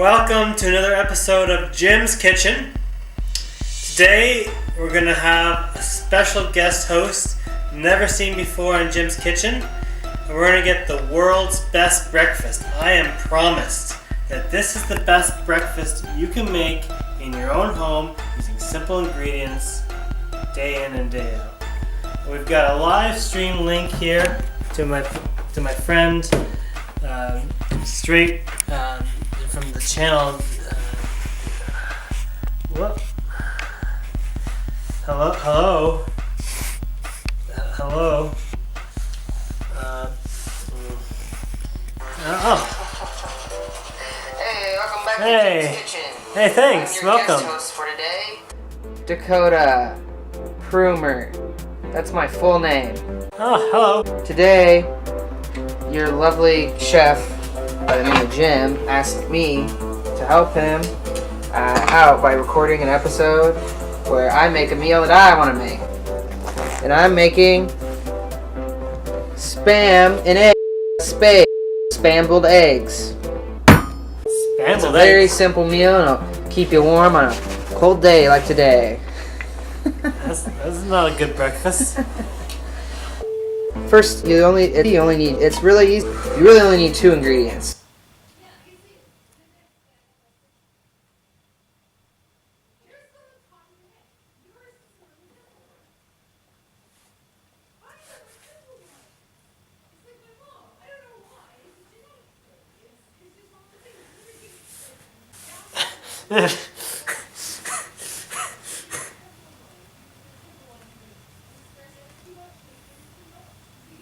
Welcome to another episode of Jim's Kitchen. Today we're going to have a special guest host never seen before in Jim's Kitchen. And we're going to get the world's best breakfast. I am promised that this is the best breakfast you can make in your own home using simple ingredients day in and day out. And we've got a live stream link here to my friend straight from the channel. Hello. Hey, welcome back to Jim's Kitchen. Hey, thanks. I'm your Welcome. guest host for today, Dakotz Prumer. That's my full name. Oh, hello. Today, your lovely chef by the name of Jim asked me to help him out by recording an episode where I make a meal that I want to make. And I'm making spam and eggs. Spambled eggs. It's a very simple meal and it'll keep you warm on a cold day like today. That's not a good breakfast. First, you only need, it's really easy. You really only need 2 ingredients.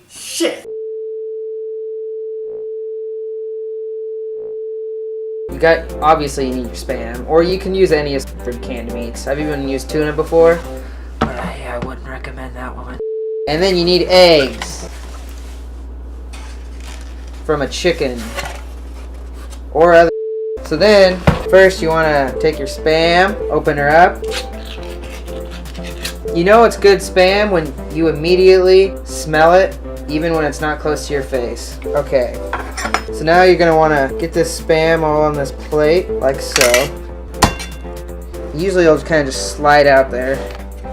Shit. Obviously you need your spam, or you can use any of the canned meats. I've even used tuna before. Yeah, I wouldn't recommend that one. And then you need eggs from a chicken or other. So then, first you want to take your spam, open her up. You know it's good spam when you immediately smell it, even when it's not close to your face. Okay. So now you're going to want to get this spam all on this plate, like so. Usually it'll kind of just slide out there.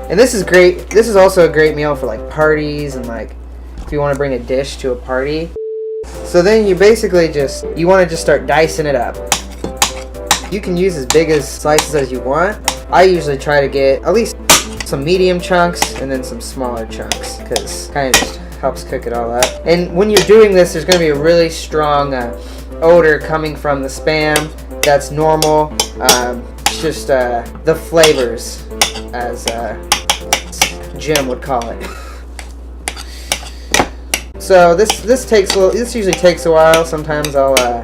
And this is great. This is also a great meal for like parties and like if you want to bring a dish to a party. So then you basically you want to just start dicing it up. You can use as big as slices as you want. I usually try to get at least some medium chunks and then some smaller chunks because kind of just helps cook it all up. And when you're doing this, there's going to be a really strong odor coming from the spam. That's normal. It's just the flavors, as Jim would call it. So this usually takes a while. Sometimes I'll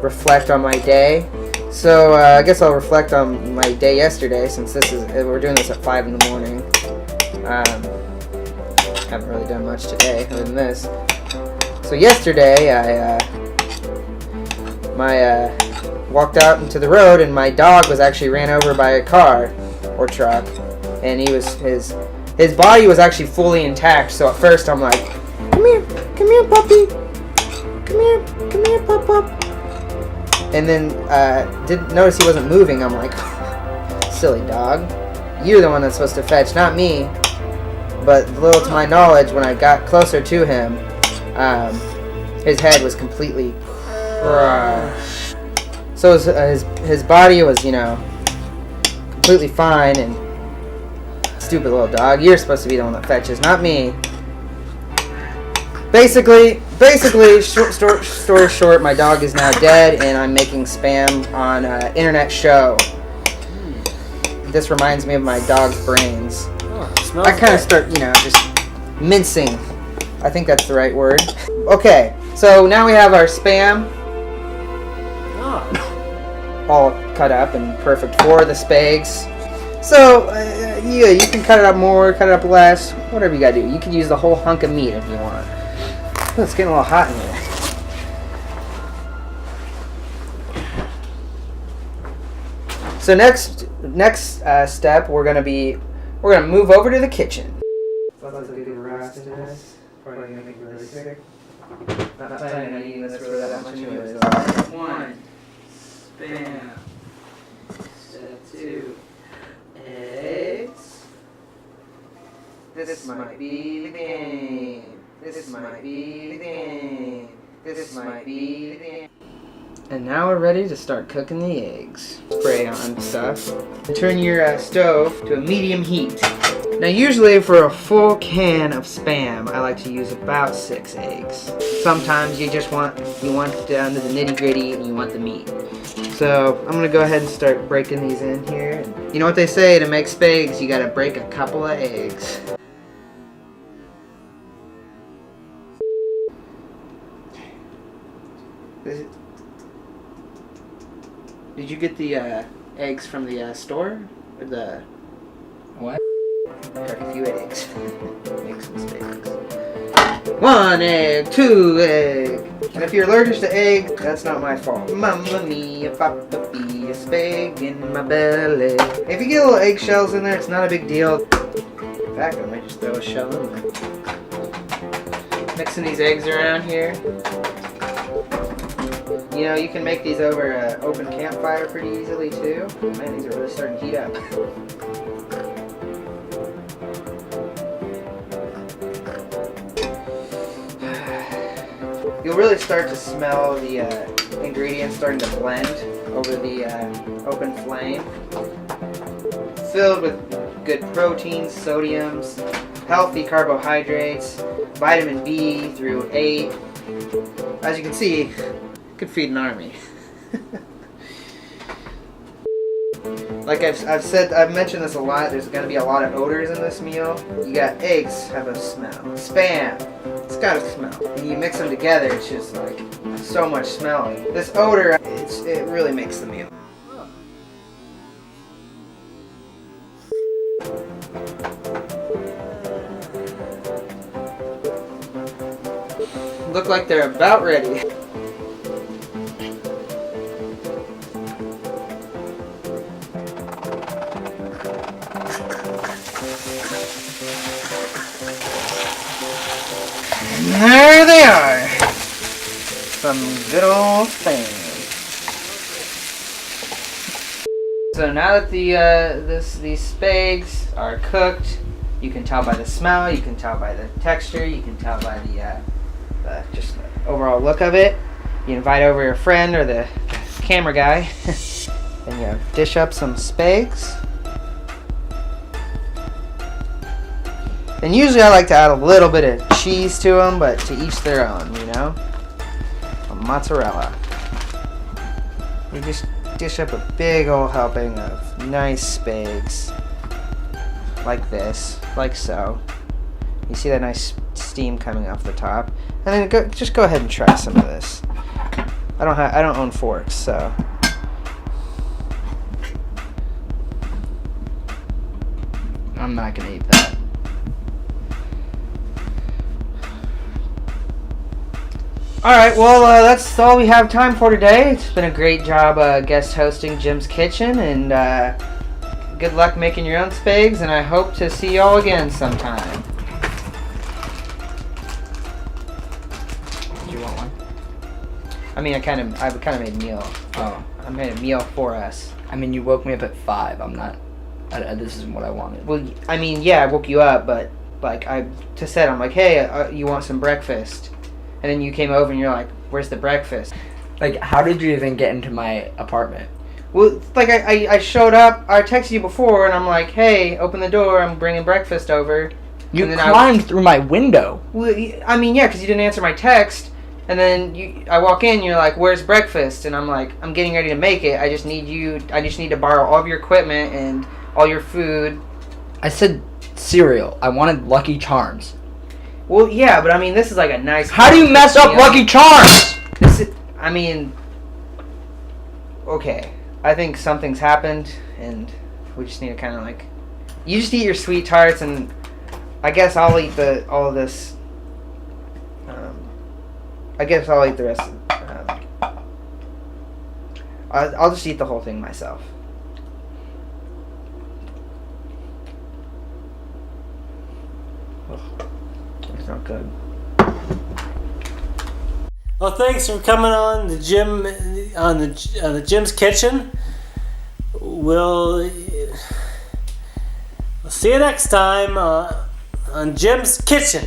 reflect on my day. So I guess I'll reflect on my day yesterday since we're doing this at 5 in the morning. Haven't really done much today other than this. So yesterday I walked out into the road and my dog was actually ran over by a car or truck, and his body was actually fully intact. So at first I'm like, come here puppy, come here pup. And then didn't notice he wasn't moving. I'm like, silly dog, you're the one that's supposed to fetch, not me. But little to my knowledge, when I got closer to him, his head was completely crushed. So his body was, completely fine. And stupid little dog, you're supposed to be the one that fetches, not me. Basically, story short, my dog is now dead, and I'm making spam on an internet show. This reminds me of my dog's brains. I kind of start, just mincing. I think that's the right word. Okay, so now we have our spam all cut up and perfect for the spags. So, you can cut it up more, cut it up less, whatever you gotta do. You can use the whole hunk of meat if you want. Oh, it's getting a little hot in here. So next step, we're gonna move over to the kitchen. Let's do the rest of this. Probably gonna make me really sick. Not planning on eating this really that much anyways. 1 Bam. Step 2. Eggs. This might be the game. This might be the game. This might be the game. And now we're ready to start cooking the eggs. Spray on stuff. Turn your stove to a medium heat. Now usually for a full can of Spam, I like to use about 6 eggs. Sometimes you just want down to the nitty gritty and you want the meat. So I'm gonna go ahead and start breaking these in here. You know what they say, to make spags, you gotta break a couple of eggs. Did you get the eggs from the store? Or the... What? Crack a few eggs. Make some spags. 1 egg, 2 egg. And if you're allergic to eggs, that's not my fault. Mamma mia, papa be a spag in my belly. If you get little eggshells in there, it's not a big deal. In fact, I might just throw a shell in there. Mixing these eggs around here. You know, you can make these over an open campfire pretty easily too. Man, these are really starting to heat up. You'll really start to smell the ingredients starting to blend over the open flame. Filled with good proteins, sodiums, healthy carbohydrates, vitamin B through 8. As you can see, could feed an army. Like I've mentioned this a lot, there's going to be a lot of odors in this meal. You got eggs have a smell. Spam, it's got a smell. And you mix them together, it's just like so much smelling. This odor, it really makes the meal. Look like they're about ready. There they are. Some good old Spam. So now that these spags are cooked, you can tell by the smell, you can tell by the texture, you can tell by the just overall look of it. You invite over your friend or the camera guy, and you dish up some spags. And usually I like to add a little bit of cheese to them, but to each their own, you know? A mozzarella. You just dish up a big old helping of nice spags. Like this, like so. You see that nice steam coming off the top. And then just go ahead and try some of this. I don't own forks, so. I'm not gonna eat that. Alright, well, that's all we have time for today. It's been a great job guest hosting Jim's Kitchen, and good luck making your own spags, and I hope to see y'all again sometime. Do you want one? I mean, I kind of made a meal. Oh. I made a meal for us. I mean, you woke me up at 5. I'm not... this isn't what I wanted. Well, I mean, yeah, I woke you up, but, like, I'm like, hey, you want some breakfast? And then you came over and you're like, where's the breakfast? Like, how did you even get into my apartment? Well, like, I showed up, I texted you before, and I'm like, hey, open the door, I'm bringing breakfast over. You climbed through my window. Well, I mean, yeah, because you didn't answer my text. And then I walk in, you're like, where's breakfast? And I'm like, I'm getting ready to make it. I just need to borrow all of your equipment and all your food. I said cereal. I wanted Lucky Charms. Well, yeah, but I mean, this is like a nice... How do you mess up Lucky Charms? I mean... Okay. I think something's happened, and we just need to kind of like... You just eat your sweet tarts, and I guess I'll eat all of this... I guess I'll eat the rest of... I'll just eat the whole thing myself. It's not good. Well, thanks for coming on the Jim's Kitchen. We'll see you next time on Jim's Kitchen.